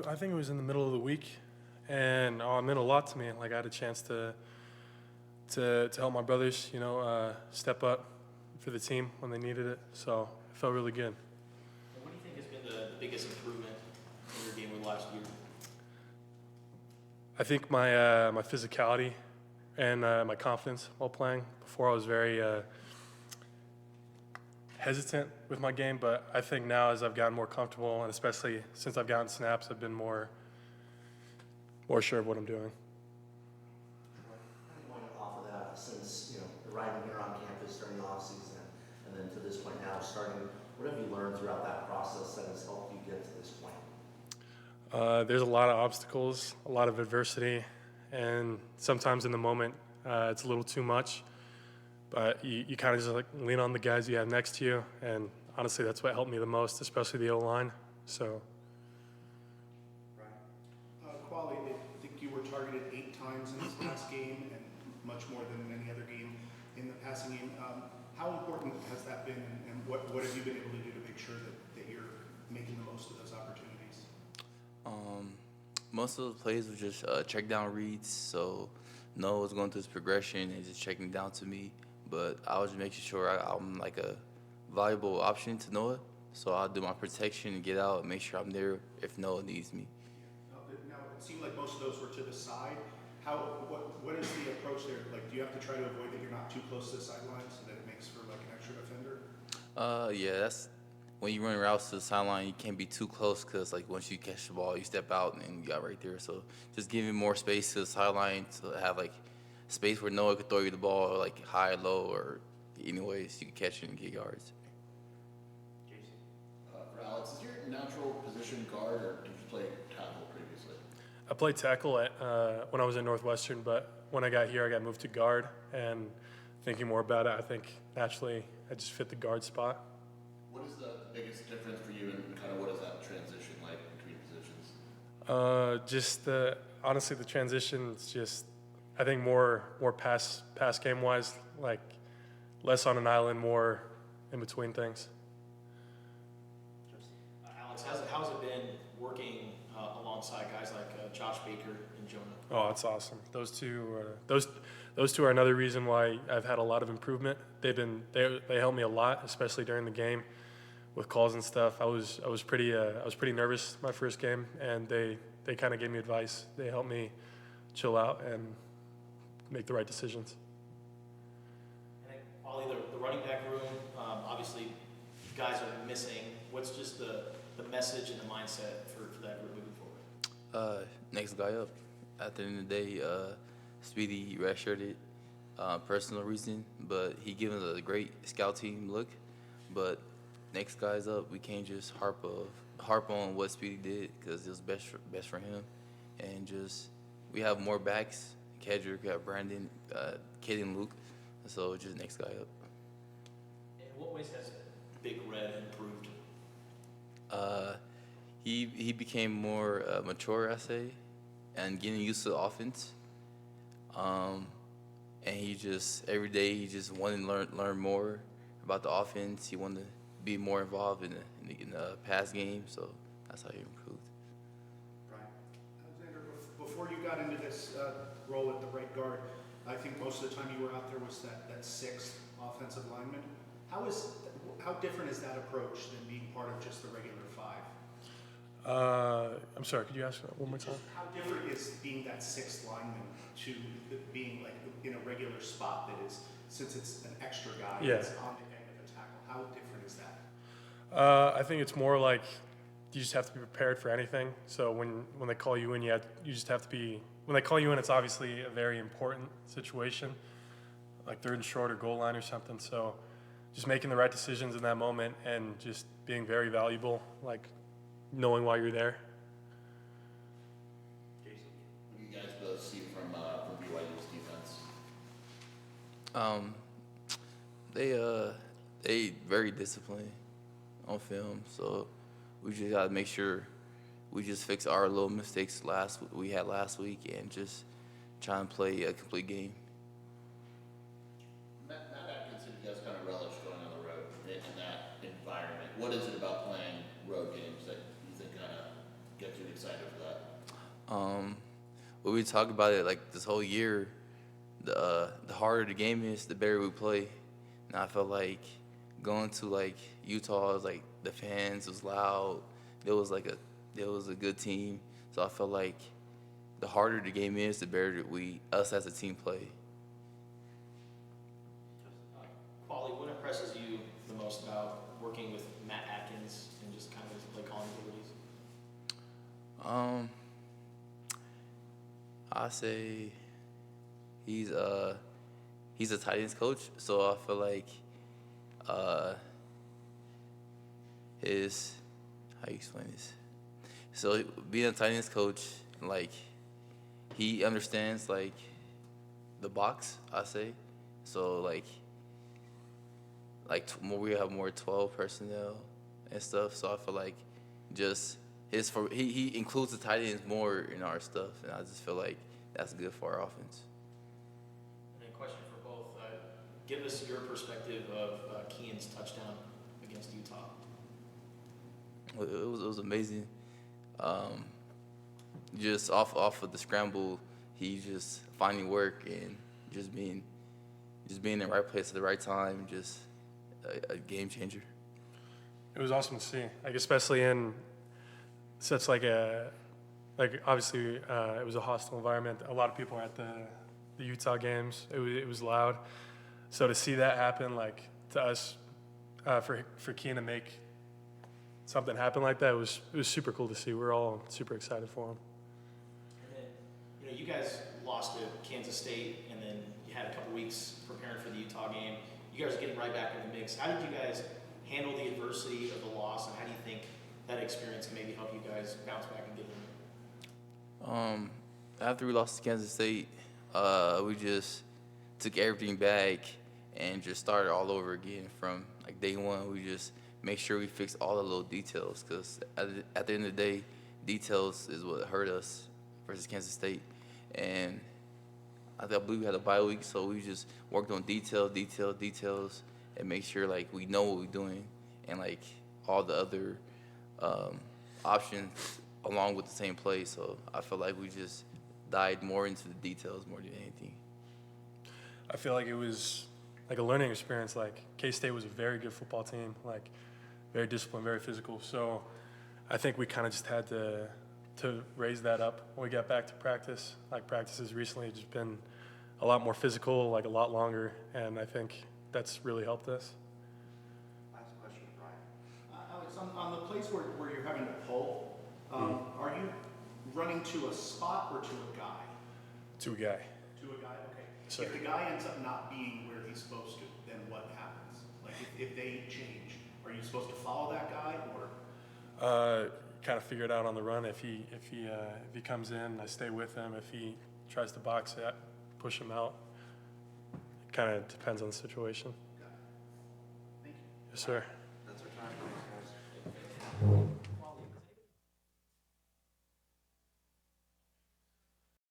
I think it was in the middle of the week, and it meant a lot to me. Like I had a chance to help my brothers, step up for the team when they needed it. So it felt really good. And what do you think has been the biggest improvement in your game over the last year? I think my physicality and my confidence while playing. Before I was very hesitant with my game, but I think now as I've gotten more comfortable, and especially since I've gotten snaps, I've been more sure of what I'm doing. Kind of going off of that, since arriving here on campus during the off season, and then to this point now, starting, what have you learned throughout that process that has helped you get to this point? There's a lot of obstacles, a lot of adversity, and sometimes in the moment it's a little too much. But you kind of just like lean on the guys you have next to you, and honestly, that's what helped me the most, especially the O-line. So. Quali, I think you were targeted 8 times in this past game, and much more than in any other game in the passing game. How important has that been, and what have you been able to do to make sure that you're making the most of those opportunities? Most of the plays were just check down reads, so Noah was going through his progression and just checking down to me. But I was just making sure I'm like a valuable option to Noah, so I'll do my protection and get out and make sure I'm there if Noah needs me. Now, it seemed like most of those were to the side. What is the approach there? Like, do you have to try to avoid that you're not too close to the sideline so that it makes for like an extra defender? Yeah, that's when you run routes to the sideline, you can't be too close because like once you catch the ball, you step out and you got right there. So just giving more space to the sideline to have like space where Noah could throw you the ball like high, low, or anyways you can catch it and get yards. Jason? For Alex, is your natural position guard, or did you play tackle previously? I played tackle when I was in Northwestern, but when I got here, I got moved to guard. And thinking more about it, I think naturally I just fit the guard spot. What is the biggest difference for you, and kind of what is that transition like between positions? Honestly, the transition is just, I think more pass game wise, like less on an island, more in between things. Alex, how's it been working alongside guys like Josh Baker and Jonah? Oh, that's awesome. Those two are another reason why I've had a lot of improvement. They helped me a lot, especially during the game with calls and stuff. I was pretty nervous my first game, and they kind of gave me advice. They helped me chill out and make the right decisions. I think Quali, the running back room, obviously guys are missing. What's just the message and the mindset for that group moving forward? Next guy up. At the end of the day, Speedy redshirted, personal reason, but he gave us a great scout team look. But next guy's up. We can't just harp on what Speedy did because it was best for him, and just we have more backs. Kedrick, we have Brandon, Kid, and Luke. So just next guy up. In what ways has Big Red improved? He became more mature, I say, and getting used to the offense. And he just every day he just wanted to learn more about the offense. He wanted to be more involved in the pass game. So that's how he improved. Right. Alexander, before you got into this role at the right guard, I think most of the time you were out there was that 6th offensive lineman. How different is that approach than being part of just the regular 5? I'm sorry, could you ask that one more time? How different is being that 6th lineman to being like in a regular spot that is, since it's an extra guy that's on the end of a tackle? How different is that? I think it's more like you just have to be prepared for anything. So when they call you in, you just have to be. When they call you in, it's obviously a very important situation, like 3rd and short or goal line or something. So just making the right decisions in that moment and just being very valuable, like knowing why you're there. Jason? What do you guys both see from BYU's defense? They very disciplined on film, so we just gotta make sure we just fix our little mistakes we had last week and just try and play a complete game. Matt Atkins said you guys kind of relish going on the road in that environment. What is it about playing road games that you think kind of gets you excited for that? When we talk about it like this whole year, the harder the game is, the better we play. And I felt like going to like Utah, was like the fans was loud. There was a good team. So I felt like the harder the game is, the better us as a team play. Quali, what impresses you the most about working with Matt Atkins and just kind of his play calling abilities? I say he's a tight ends coach, so I feel like his how you explain this? So being a tight ends coach, like he understands like the box. I say so we have more 12 personnel and stuff. So I feel like just he includes the tight ends more in our stuff, and I just feel like that's good for our offense. And a question for both. Give us your perspective of Keenan's touchdown against Utah. It was amazing. Just off of the scramble, he just finding work and just being in the right place at the right time. Just a game changer. It was awesome to see, like especially in such like obviously it was a hostile environment. A lot of people were at the Utah games. It was loud, so to see that happen, like to us, for Keenan to make something happen like that, it was super cool to see. We're all super excited for him. And then, you guys lost to Kansas State, and then you had a couple weeks preparing for the Utah game. You guys are getting right back in the mix. How did you guys handle the adversity of the loss, and how do you think that experience can maybe help you guys bounce back and get in? After we lost to Kansas State, we just took everything back and just started all over again from like day one. We just make sure we fix all the little details, because at the end of the day, details is what hurt us versus Kansas State. And I believe we had a bye week, so we just worked on details, and make sure like we know what we're doing, and like all the other options along with the same play. So I feel like we just dived more into the details more than anything. I feel like it was like a learning experience. Like K-State was a very good football team, like very disciplined, very physical. So I think we kind of just had to raise that up when we got back to practice. Like practices recently have just been a lot more physical, like a lot longer, and I think that's really helped us. Last question, Brian. Alex, on the plays where you're having to pull, are you running to a spot or to a guy? To a guy. To a guy, okay. Sure. If the guy ends up not being where he's supposed to, then what happens? Like if they change, are you supposed to follow that guy or? Kind of figure it out on the run. If he comes in, I stay with him. If he tries to box it, push him out. It kind of depends on the situation. Thank you. Yes, sir. That's our time. Thanks, guys.